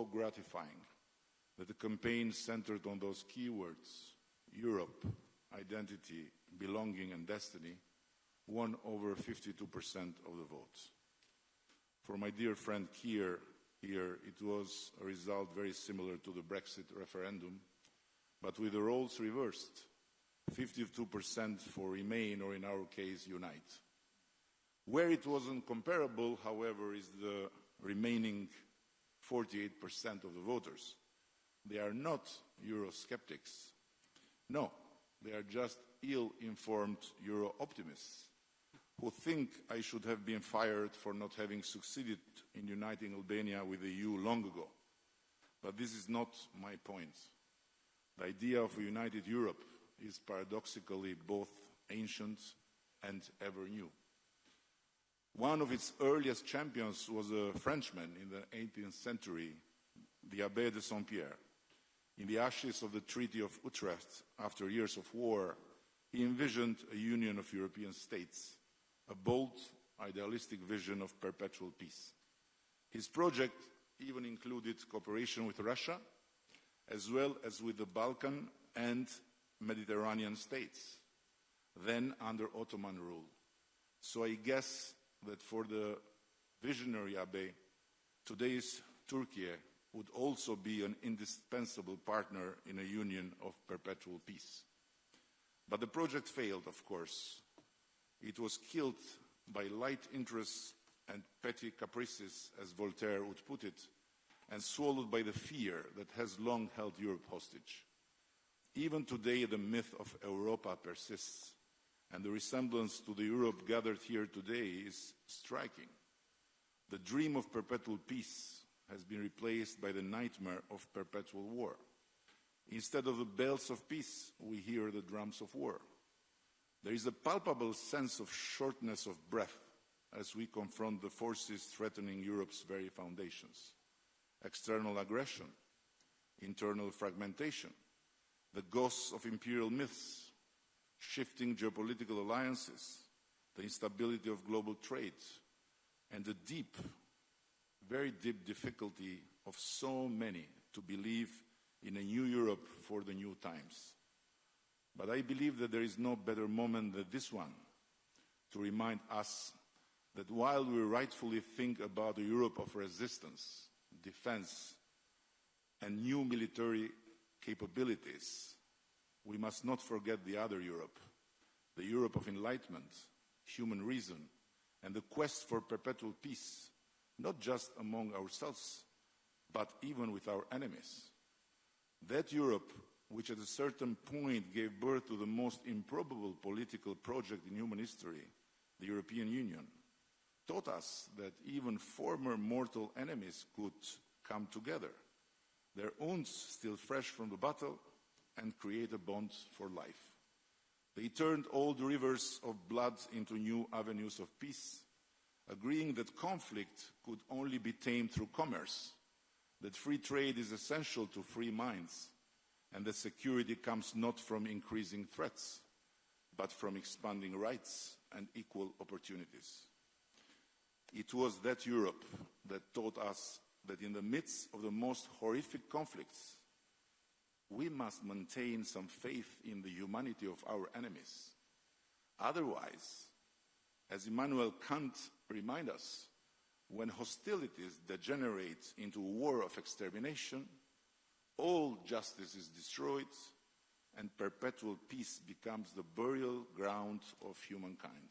so gratifying that the campaign centered on those keywords, Europe, identity, belonging and destiny, won over 52% of the votes. For my dear friend Keir here, it was a result very similar to the Brexit referendum, but with the roles reversed, 52% for Remain, or in our case, Unite. Where it wasn't comparable, however, is the remaining 48% of the voters. They are not Eurosceptics. No, they are just ill-informed Euro-optimists who think I should have been fired for not having succeeded in uniting Albania with the EU long ago. But this is not my point. The idea of a united Europe is paradoxically both ancient and ever new. One of its earliest champions was a Frenchman in the 18th century, the Abbé de Saint-Pierre. In the ashes of the Treaty of Utrecht, after years of war, he envisioned a union of European states, a bold, idealistic vision of perpetual peace. His project even included cooperation with Russia, as well as with the Balkan and Mediterranean states, then under Ottoman rule. So I guess that for the visionary Abbé, today's Turkey would also be an indispensable partner in a union of perpetual peace. But the project failed, of course. It was killed by light interests and petty caprices, as Voltaire would put it, and swallowed by the fear that has long held Europe hostage. Even today, the myth of Europa persists, and the resemblance to the Europe gathered here today is striking. The dream of perpetual peace has been replaced by the nightmare of perpetual war. Instead of the bells of peace, we hear the drums of war. There is a palpable sense of shortness of breath as we confront the forces threatening Europe's very foundations. External aggression, internal fragmentation, the ghosts of imperial myths, shifting geopolitical alliances, the instability of global trade, and the deep, very deep difficulty of so many to believe in a new Europe for the new times. But I believe that there is no better moment than this one to remind us that while we rightfully think about a Europe of resistance, defense, and new military capabilities, we must not forget the other Europe, the Europe of enlightenment, human reason, and the quest for perpetual peace, not just among ourselves, but even with our enemies. That Europe, which at a certain point gave birth to the most improbable political project in human history, the European Union, taught us that even former mortal enemies could come together, their wounds still fresh from the battle, and create a bond for life. They turned old rivers of blood into new avenues of peace, agreeing that conflict could only be tamed through commerce, that free trade is essential to free minds, and that security comes not from increasing threats, but from expanding rights and equal opportunities. It was that Europe that taught us that in the midst of the most horrific conflicts, we must maintain some faith in the humanity of our enemies. Otherwise, as Immanuel Kant reminds us, when hostilities degenerate into a war of extermination, all justice is destroyed and perpetual peace becomes the burial ground of humankind.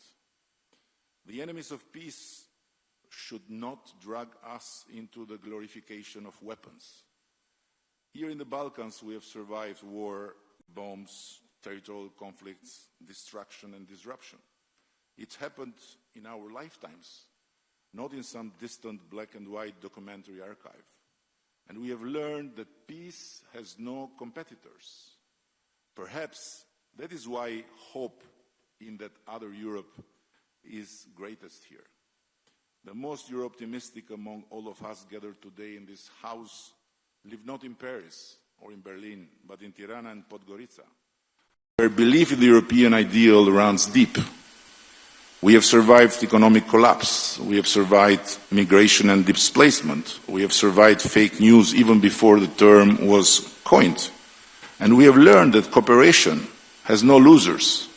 The enemies of peace should not drag us into the glorification of weapons. Here in the Balkans, we have survived war, bombs, territorial conflicts, destruction and disruption. It happened in our lifetimes, not in some distant black and white documentary archive. And we have learned that peace has no competitors. Perhaps that is why hope in that other Europe is greatest here. The most Euro-optimistic among all of us gathered today in this house live not in Paris or in Berlin, but in Tirana and Podgorica, where belief in the European ideal runs deep. We have survived economic collapse. We have survived migration and displacement. We have survived fake news even before the term was coined. And we have learned that cooperation has no losers.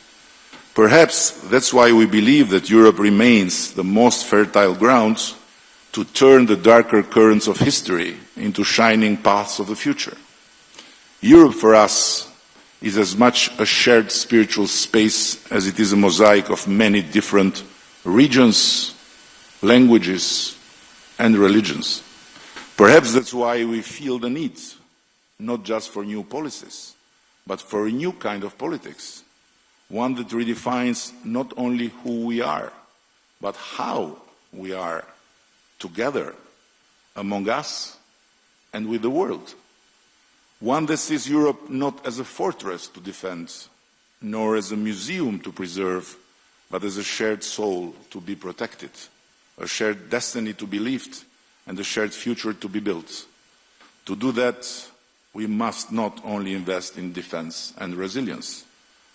Perhaps that's why we believe that Europe remains the most fertile ground to turn the darker currents of history into shining paths of the future. Europe for us is as much a shared spiritual space as it is a mosaic of many different regions, languages, and religions. Perhaps that's why we feel the need, not just for new policies, but for a new kind of politics, one that redefines not only who we are, but how we are together, among us, and with the world. One that sees Europe not as a fortress to defend, nor as a museum to preserve, but as a shared soul to be protected, a shared destiny to be lived, and a shared future to be built. To do that, we must not only invest in defense and resilience,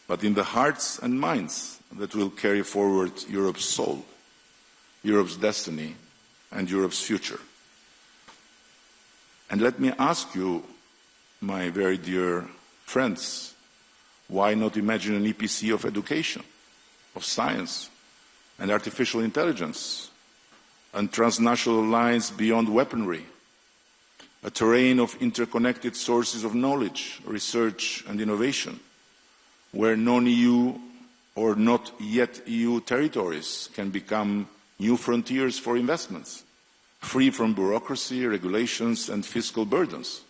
but in the hearts and minds that will carry forward Europe's soul, Europe's destiny, and Europe's future. And let me ask you, my very dear friends, why not imagine an EPC of education, of science, and artificial intelligence, and transnational lines beyond weaponry, a terrain of interconnected sources of knowledge, research, and innovation, where non-EU or not yet EU territories can become new frontiers for investments, free from bureaucracy, regulations, and fiscal burdens.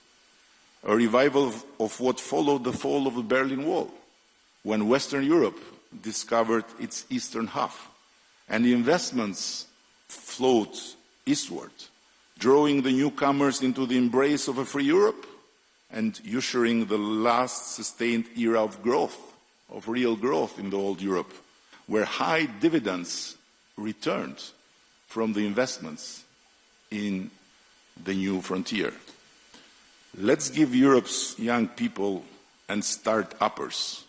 A revival of what followed the fall of the Berlin Wall, when Western Europe discovered its eastern half, and the investments flowed eastward, drawing the newcomers into the embrace of a free Europe and ushering the last sustained era of growth, of real growth in the old Europe, where high dividends returned from the investments in the new frontier. Let's give Europe's young people and start-uppers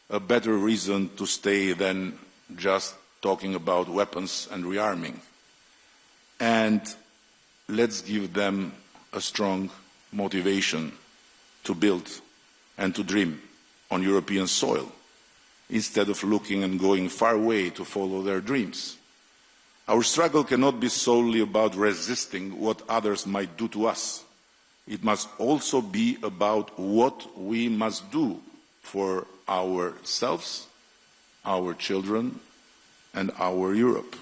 a better reason to stay than just talking about weapons and rearming. And let's give them a strong motivation to build and to dream on European soil, instead of looking and going far away to follow their dreams. Our struggle cannot be solely about resisting what others might do to us. It must also be about what we must do for ourselves, our children, and our Europe.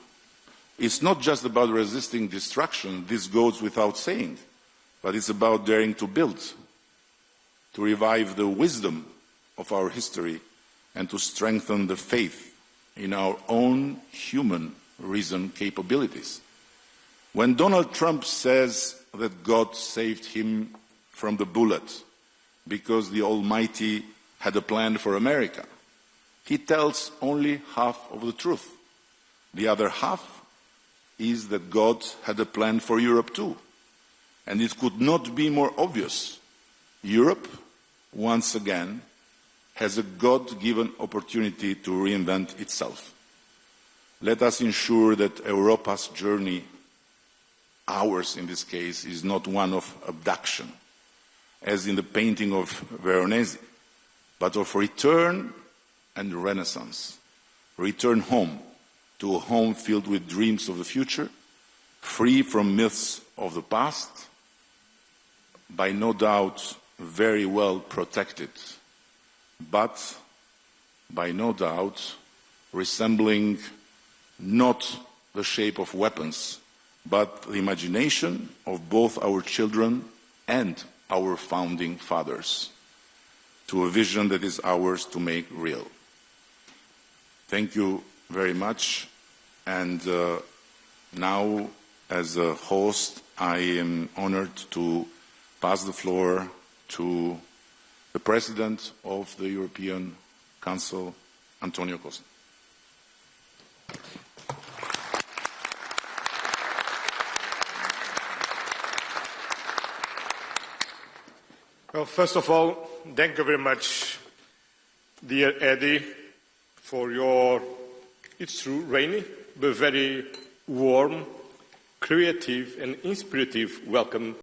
It's not just about resisting destruction, this goes without saying, but it's about daring to build, to revive the wisdom of our history, and to strengthen the faith in our own human reason capabilities. When Donald Trump says that God saved him from the bullet because the Almighty had a plan for America, he tells only half of the truth. The other half is that God had a plan for Europe too. And it could not be more obvious. Europe, once again, has a God-given opportunity to reinvent itself. Let us ensure that Europa's journey, ours in this case, is not one of abduction, as in the painting of Veronese, but of return and renaissance. Return home, to a home filled with dreams of the future, free from myths of the past, by no doubt very well protected, but by no doubt resembling not the shape of weapons, but the imagination of both our children and our founding fathers, to a vision that is ours to make real. Thank you very much. And now, as a host, I am honored to pass the floor to the President of the European Council, Antonio Costa. Well, first of all, thank you very much, dear Edi, for your It's true, rainy, but very warm, creative and inspirative welcome.